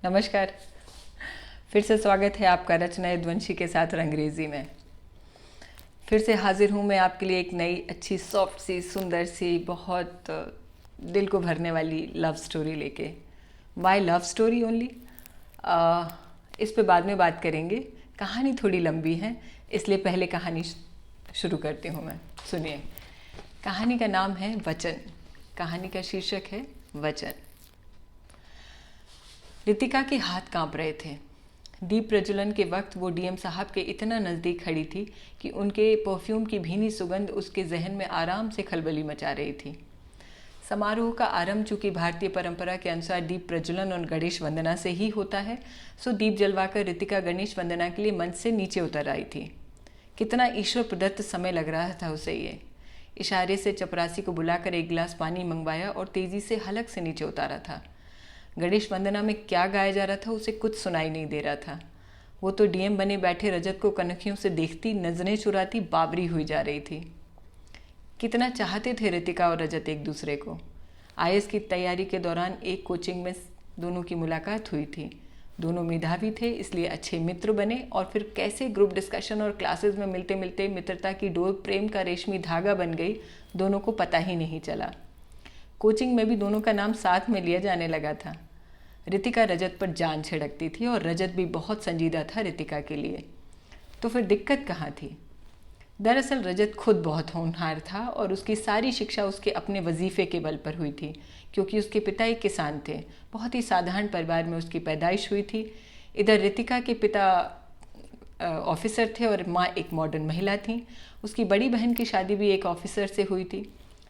नमस्कार। फिर से स्वागत है आपका रचना यदुवंशी के साथ अंग्रेज़ी में। फिर से हाजिर हूँ मैं आपके लिए एक नई अच्छी सॉफ्ट सी सुंदर सी बहुत दिल को भरने वाली लव स्टोरी लेके। वाई लव स्टोरी ओनली, इस पे बाद में बात करेंगे। कहानी थोड़ी लंबी है, इसलिए पहले कहानी शुरू करती हूँ मैं। सुनिए, कहानी का नाम है वचन। कहानी का शीर्षक है वचन। रितिका के हाथ कांप रहे थे। दीप प्रज्वलन के वक्त वो डीएम साहब के इतना नज़दीक खड़ी थी कि उनके परफ्यूम की भीनी सुगंध उसके जहन में आराम से खलबली मचा रही थी। समारोह का आरंभ चूंकि भारतीय परंपरा के अनुसार दीप प्रज्वलन और गणेश वंदना से ही होता है, सो दीप जलवाकर रितिका गणेश वंदना के लिए मंच से नीचे उतर आई थी। कितना ईश्वर प्रदत्त समय लग रहा था उसे ये। इशारे से चपरासी को बुलाकर एक गिलास पानी मंगवाया और तेजी से हलक से नीचे उतारा था। गणेश वंदना में क्या गाया जा रहा था उसे कुछ सुनाई नहीं दे रहा था। वो तो डीएम बने बैठे रजत को कनखियों से देखती, नजरें चुराती बाबरी हुई जा रही थी। कितना चाहते थे रितिका और रजत एक दूसरे को। आईएएस की तैयारी के दौरान एक कोचिंग में दोनों की मुलाकात हुई थी। दोनों मेधावी थे, इसलिए अच्छे मित्र बने और फिर कैसे ग्रुप डिस्कशन और क्लासेस में मिलते मिलते मित्रता की डोर प्रेम का रेशमी धागा बन गई, दोनों को पता ही नहीं चला। कोचिंग में भी दोनों का नाम साथ में लिया जाने लगा था। रितिका रजत पर जान छिड़कती थी और रजत भी बहुत संजीदा था रितिका के लिए। तो फिर दिक्कत कहाँ थी? दरअसल रजत खुद बहुत होनहार था और उसकी सारी शिक्षा उसके अपने वजीफे के बल पर हुई थी, क्योंकि उसके पिता एक किसान थे। बहुत ही साधारण परिवार में उसकी पैदाइश हुई थी। इधर रितिका के पिता ऑफिसर थे और माँ एक मॉडर्न महिला थी। उसकी बड़ी बहन की शादी भी एक ऑफिसर से हुई थी।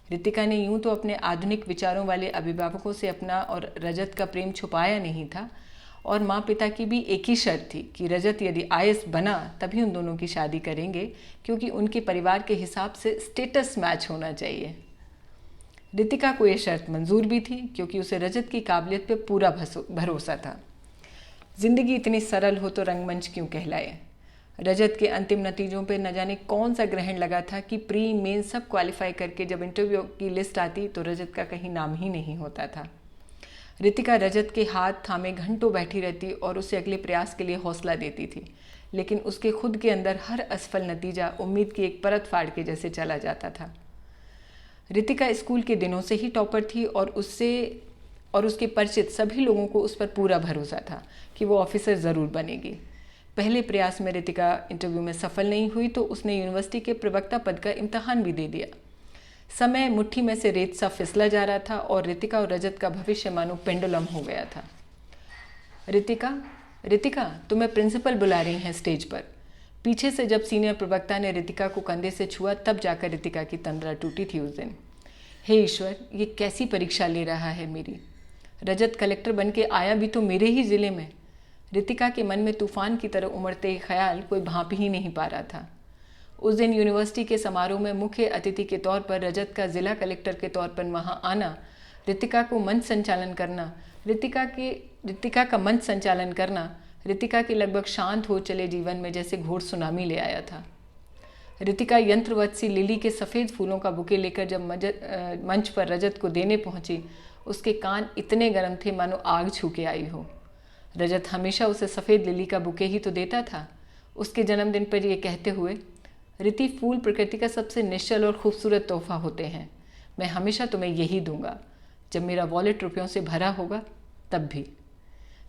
रितिका ने यूं तो अपने आधुनिक विचारों वाले अभिभावकों से अपना और रजत का प्रेम छुपाया नहीं था, और माँ पिता की भी एक ही शर्त थी कि रजत यदि आईएएस बना तभी उन दोनों की शादी करेंगे, क्योंकि उनके परिवार के हिसाब से स्टेटस मैच होना चाहिए। रितिका को यह शर्त मंजूर भी थी, क्योंकि उसे रजत की काबिलियत पर पूरा भरोसा था। जिंदगी इतनी सरल हो तो रंगमंच क्यों कहलाए। रजत के अंतिम नतीजों पे न जाने कौन सा ग्रहण लगा था कि प्री मेन सब क्वालिफाई करके जब इंटरव्यू की लिस्ट आती तो रजत का कहीं नाम ही नहीं होता था। रितिका रजत के हाथ थामे घंटों बैठी रहती और उसे अगले प्रयास के लिए हौसला देती थी, लेकिन उसके खुद के अंदर हर असफल नतीजा उम्मीद की एक परत फाड़ के जैसे चला जाता था। रितिका स्कूल के दिनों से ही टॉपर थी और उसके परिचित सभी लोगों को उस पर पूरा भरोसा था कि वो ऑफिसर ज़रूर बनेगी। पहले प्रयास में रितिका इंटरव्यू में सफल नहीं हुई तो उसने यूनिवर्सिटी के प्रवक्ता पद का इम्तहान भी दे दिया। समय मुट्ठी में से रेत सा फिसला जा रहा था और रितिका और रजत का भविष्य मानो पेंडुलम हो गया था। रितिका, रितिका, तुम्हें प्रिंसिपल बुला रही हैं स्टेज पर। पीछे से जब सीनियर प्रवक्ता ने रितिका को कंधे से छुआ तब जाकर रितिका की तंद्रा टूटी थी उस दिन। हे ईश्वर, ये कैसी परीक्षा ले रहा है मेरी। रजत कलेक्टर बन के आया भी तो मेरे ही जिले में। रितिका के मन में तूफान की तरह उमड़ते ख्याल कोई भांप ही नहीं पा रहा था। उस दिन यूनिवर्सिटी के समारोह में मुख्य अतिथि के तौर पर रजत का जिला कलेक्टर के तौर पर वहां आना, रितिका का मंच संचालन करना रितिका के लगभग शांत हो चले जीवन में जैसे घोर सुनामी ले आया था। रितिका यंत्रवत सी लिली के सफ़ेद फूलों का बुके लेकर जब मंच पर रजत को देने पहुंची, उसके कान इतने गर्म थे मानो आग छू के आई हो। रजत हमेशा उसे सफ़ेद लिली का बुके ही तो देता था, उसके जन्मदिन पर यह कहते हुए, रिति, फूल प्रकृति का सबसे निश्चल और खूबसूरत तोहफा होते हैं। मैं हमेशा तुम्हें यही दूंगा। जब मेरा वॉलेट रुपयों से भरा होगा तब भी।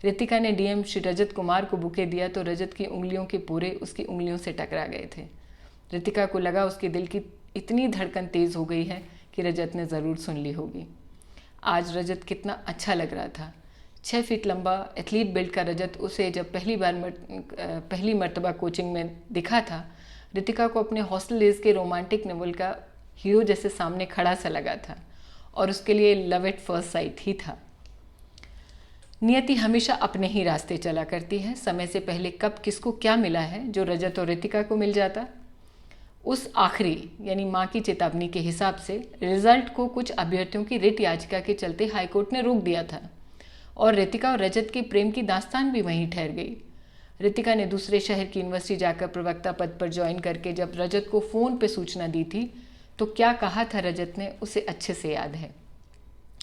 रितिका ने डीएम श्री रजत कुमार को बुके दिया तो रजत की उंगलियों के पूरे उसकी उंगलियों से टकरा गए थे। रितिका को लगा उसके दिल की इतनी धड़कन तेज़ हो गई है कि रजत ने ज़रूर सुन ली होगी। आज रजत कितना अच्छा लग रहा था। 6 फीट लंबा एथलीट बिल्ड का रजत उसे जब पहली मर्तबा कोचिंग में दिखा था, रितिका को अपने हॉस्टल डेज के रोमांटिक नोवेल का हीरो जैसे सामने खड़ा सा लगा था, और उसके लिए लव एट फर्स्ट साइट ही था। नियति हमेशा अपने ही रास्ते चला करती है। समय से पहले कब किसको क्या मिला है जो रजत और रितिका को मिल जाता। उस आखिरी यानी माँ की चेतावनी के हिसाब से रिजल्ट को कुछ अभ्यर्थियों की रिट याचिका के चलते हाईकोर्ट ने रोक दिया था और रितिका और रजत की प्रेम की दास्तान भी वहीं ठहर गई। रितिका ने दूसरे शहर की यूनिवर्सिटी जाकर प्रवक्ता पद पर ज्वाइन करके जब रजत को फ़ोन पे सूचना दी थी तो क्या कहा था रजत ने उसे अच्छे से याद है।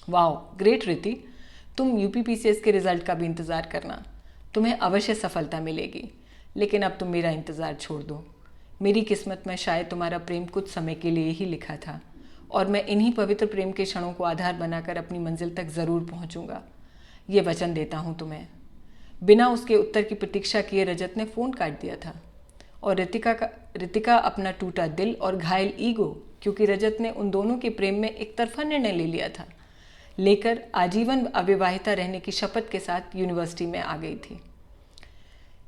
वाओ ग्रेट रिति, तुम यूपीपीसीएस के रिजल्ट का भी इंतज़ार करना, तुम्हें अवश्य सफलता मिलेगी। लेकिन अब तुम मेरा इंतज़ार छोड़ दो। मेरी किस्मत में शायद तुम्हारा प्रेम कुछ समय के लिए ही लिखा था, और मैं इन्हीं पवित्र प्रेम के क्षणों को आधार बनाकर अपनी मंजिल तक ज़रूर पहुंचूंगा। ये वचन देता हूं तुम्हें। बिना उसके उत्तर की प्रतीक्षा किए रजत ने फ़ोन काट दिया था, और रितिका अपना टूटा दिल और घायल ईगो, क्योंकि रजत ने उन दोनों के प्रेम में एक तरफा निर्णय ले लिया था, लेकर आजीवन अविवाहिता रहने की शपथ के साथ यूनिवर्सिटी में आ गई थी।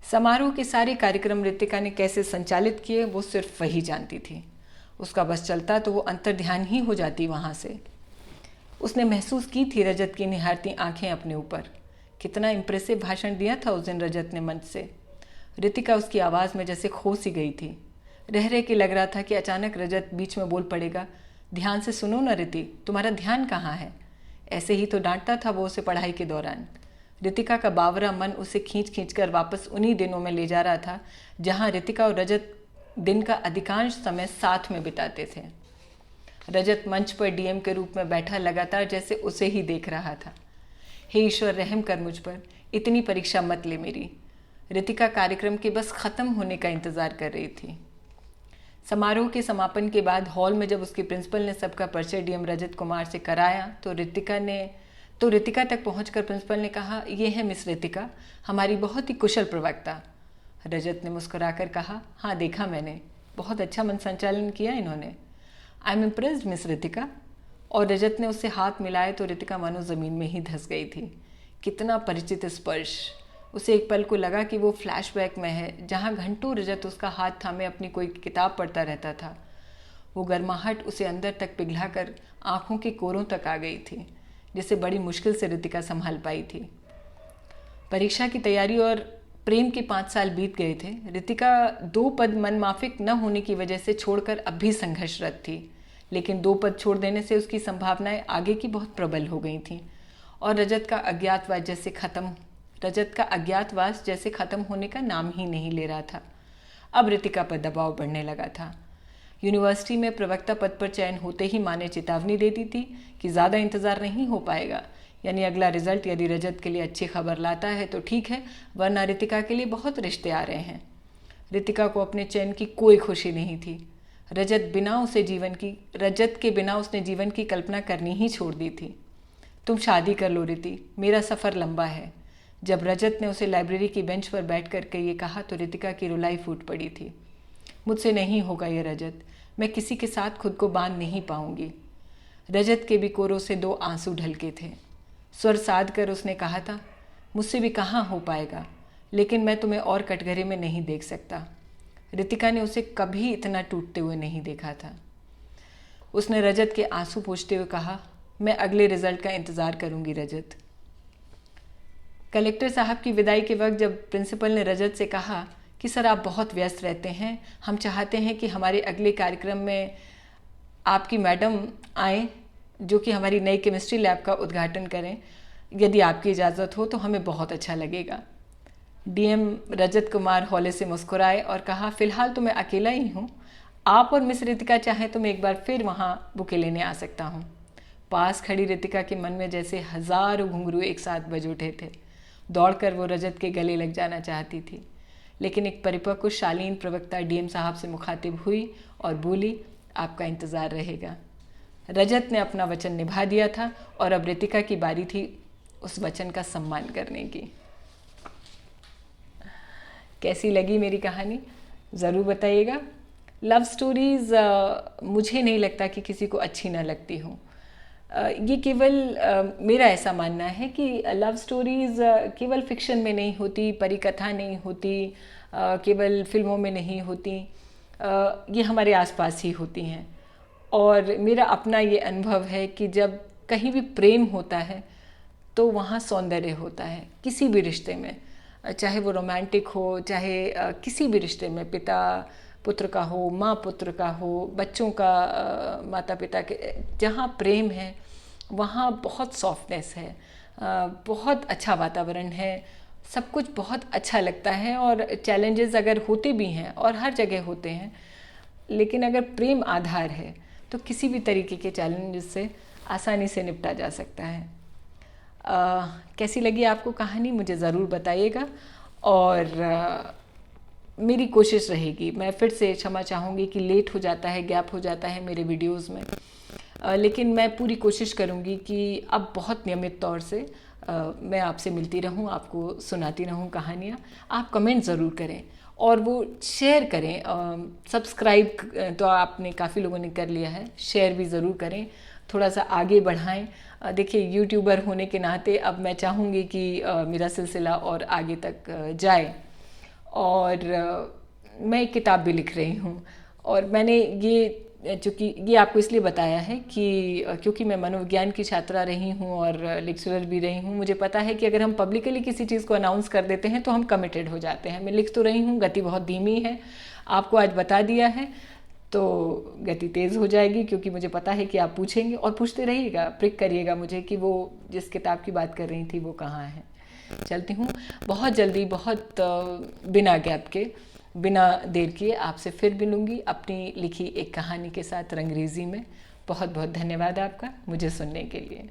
समारोह के सारे कार्यक्रम रितिका ने कैसे संचालित किए वो सिर्फ वही जानती थी। उसका बस चलता तो वो अंतर्ध्यान ही हो जाती वहाँ से। उसने महसूस की थी रजत की निहारती आंखें अपने ऊपर। कितना इम्प्रेसिव भाषण दिया था उस दिन रजत ने मंच से। रितिका उसकी आवाज़ में जैसे खो सी गई थी। रह रह के लग रहा था कि अचानक रजत बीच में बोल पड़ेगा, ध्यान से सुनो ना रिति, तुम्हारा ध्यान कहाँ है। ऐसे ही तो डांटता था वो उसे पढ़ाई के दौरान। रितिका का बावरा मन उसे खींच खींच कर वापस उन्हीं दिनों में ले जा रहा था जहाँ रितिका और रजत दिन का अधिकांश समय साथ में बिताते थे। रजत मंच पर डीएम के रूप में बैठा लगातार जैसे उसे ही देख रहा था। हे ईश्वर, रहम कर मुझ पर, इतनी परीक्षा मत ले मेरी। रितिका कार्यक्रम के बस ख़त्म होने का इंतज़ार कर रही थी। समारोह के समापन के बाद हॉल में जब उसके प्रिंसिपल ने सबका परिचय डीएम रजत कुमार से कराया तो रितिका तक पहुंचकर प्रिंसिपल ने कहा, ये है मिस रितिका, हमारी बहुत ही कुशल प्रवक्ता। रजत ने मुस्कुराकर कहा, हाँ देखा मैंने, बहुत अच्छा मन संचालन किया इन्होंने। I am impressed miss Ritika. और रजत ने उससे हाथ मिलाए तो रितिका मानो ज़मीन में ही धंस गई थी। कितना परिचित स्पर्श। उसे एक पल को लगा कि वो फ्लैशबैक में है, जहाँ घंटों रजत उसका हाथ थामे अपनी कोई किताब पढ़ता रहता था। वो गर्माहट उसे अंदर तक पिघलाकर आँखों के कोरों तक आ गई थी, जिसे बड़ी मुश्किल से रितिका संभाल पाई थी। परीक्षा की तैयारी और प्रेम के 5 साल बीत गए थे। रितिका 2 पद मनमाफिक न होने की वजह से छोड़कर अब भी संघर्षरत थी, लेकिन 2 पद छोड़ देने से उसकी संभावनाएं आगे की बहुत प्रबल हो गई थीं, और रजत का अज्ञातवास जैसे खत्म होने का नाम ही नहीं ले रहा था। अब रितिका पर दबाव बढ़ने लगा था। यूनिवर्सिटी में प्रवक्ता पद पर चयन होते ही माँ ने चेतावनी दे दी थी कि ज़्यादा इंतज़ार नहीं हो पाएगा, यानी अगला रिजल्ट यदि रजत के लिए अच्छी खबर लाता है तो ठीक है, वरना रितिका के लिए बहुत रिश्ते आ रहे हैं। रितिका को अपने चयन की कोई खुशी नहीं थी। रजत के बिना उसने जीवन की कल्पना करनी ही छोड़ दी थी। तुम शादी कर लो रिति, मेरा सफ़र लंबा है। जब रजत ने उसे लाइब्रेरी की बेंच पर बैठ कर के ये कहा तो रितिका की रुलाई फूट पड़ी थी। मुझसे नहीं होगा ये रजत, मैं किसी के साथ खुद को बांध नहीं पाऊंगी। रजत के भी कोरों से 2 आंसू ढलके थे। स्वर साध कर उसने कहा था, मुझसे भी कहाँ हो पाएगा, लेकिन मैं तुम्हें और कटघरे में नहीं देख सकता। रितिका ने उसे कभी इतना टूटते हुए नहीं देखा था। उसने रजत के आंसू पोंछते हुए कहा, मैं अगले रिजल्ट का इंतज़ार करूंगी रजत। कलेक्टर साहब की विदाई के वक्त जब प्रिंसिपल ने रजत से कहा कि सर आप बहुत व्यस्त रहते हैं, हम चाहते हैं कि हमारे अगले कार्यक्रम में आपकी मैडम आएँ जो कि हमारी नई केमिस्ट्री लैब का उद्घाटन करें, यदि आपकी इजाज़त हो तो हमें बहुत अच्छा लगेगा। डीएम रजत कुमार हौले से मुस्कुराए और कहा, फ़िलहाल तो मैं अकेला ही हूँ, आप और मिस रितिका चाहें तो मैं एक बार फिर वहाँ बुके लेने आ सकता हूँ। पास खड़ी रितिका के मन में जैसे हज़ारों घुंघरू एक साथ बज उठे थे। दौड़कर वो रजत के गले लग जाना चाहती थी, लेकिन एक परिपक्व शालीन प्रवक्ता डीएम साहब से मुखातिब हुई और बोली, आपका इंतज़ार रहेगा। रजत ने अपना वचन निभा दिया था और अब रितिका की बारी थी उस वचन का सम्मान करने की। कैसी लगी मेरी कहानी ज़रूर बताइएगा। लव स्टोरीज़ मुझे नहीं लगता कि किसी को अच्छी ना लगती हों। ये केवल मेरा ऐसा मानना है कि लव स्टोरीज़ केवल फिक्शन में नहीं होती, परिकथा नहीं होती, केवल फिल्मों में नहीं होती, ये हमारे आसपास ही होती हैं। और मेरा अपना ये अनुभव है कि जब कहीं भी प्रेम होता है तो वहाँ सौंदर्य होता है। किसी भी रिश्ते में, चाहे वो रोमांटिक हो, चाहे किसी भी रिश्ते में, पिता पुत्र का हो, माँ पुत्र का हो, बच्चों का माता पिता के, जहाँ प्रेम है वहाँ बहुत सॉफ्टनेस है, बहुत अच्छा वातावरण है, सब कुछ बहुत अच्छा लगता है। और चैलेंजेस अगर होते भी हैं और हर जगह होते हैं, लेकिन अगर प्रेम आधार है तो किसी भी तरीके के चैलेंजेस से आसानी से निपटा जा सकता है। कैसी लगी आपको कहानी मुझे ज़रूर बताइएगा। और मेरी कोशिश रहेगी, मैं फिर से क्षमा चाहूँगी कि लेट हो जाता है, गैप हो जाता है मेरे वीडियोस में, लेकिन मैं पूरी कोशिश करूँगी कि अब बहुत नियमित तौर से मैं आपसे मिलती रहूँ, आपको सुनाती रहूँ कहानियाँ। आप कमेंट ज़रूर करें और वो शेयर करें। सब्सक्राइब तो आपने काफ़ी लोगों ने कर लिया है, शेयर भी ज़रूर करें, थोड़ा सा आगे बढ़ाएं। देखिए, यूट्यूबर होने के नाते अब मैं चाहूँगी कि मेरा सिलसिला और आगे तक जाए। और मैं एक किताब भी लिख रही हूँ, और मैंने ये चूँकि ये आपको इसलिए बताया है कि क्योंकि मैं मनोविज्ञान की छात्रा रही हूँ और लेक्चरर भी रही हूँ, मुझे पता है कि अगर हम पब्लिकली किसी चीज़ को अनाउंस कर देते हैं तो हम कमिटेड हो जाते हैं। मैं लिख तो रही हूँ, गति बहुत धीमी है, आपको आज बता दिया है तो गति तेज़ हो जाएगी, क्योंकि मुझे पता है कि आप पूछेंगे और पूछते रहिएगा, प्रिक करिएगा मुझे कि वो जिस किताब की बात कर रही थी वो कहाँ है। चलती हूँ, बहुत जल्दी, बहुत बिना गैप के, बिना देर किए आपसे फिर मिलूँगी अपनी लिखी एक कहानी के साथ रंगरेजी में। बहुत बहुत धन्यवाद आपका मुझे सुनने के लिए।